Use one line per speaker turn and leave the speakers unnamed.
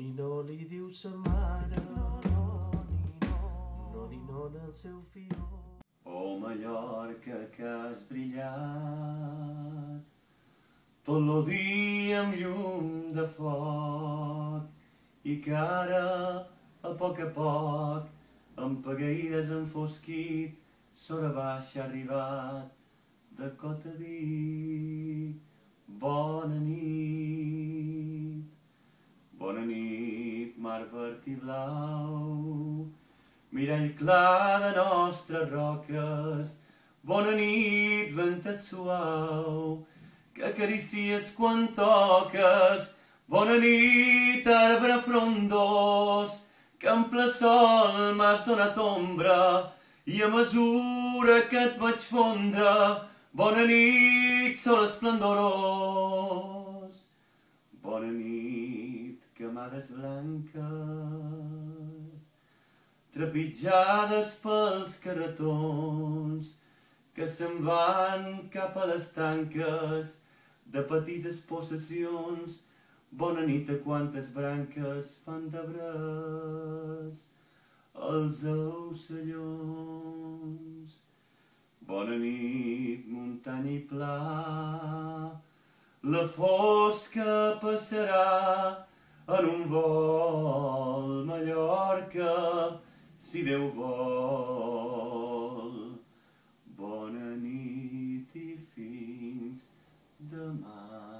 ni no li diu sa mare, no ni no en el seu fió.
Oh, Mallorca, que has brillat tot lo dia amb llum de foc i que ara, a poc, amb pagueides enfosquit, s'hora baixa ha arribat de Cota Dic. Bona nit, mar verd i blau, mirall clar de nostres roques. Bona nit, ventet suau, que acaricies quan toques. Bona nit, arbre frondós, que en ple sol m'has donat ombra, i a mesura que et vaig fondre, bona nit, sol esplendorós. Bona nit, camades blanques, trepitjades pels carretons, que se'n van cap a les tanques de petites possessions. Bona nit a quantes branques fan d'arbres els ocellons. Bona nit, muntanya i pla, la fosca passarà en un vol, Mallorca, si Déu vol. Bona nit i fins demà.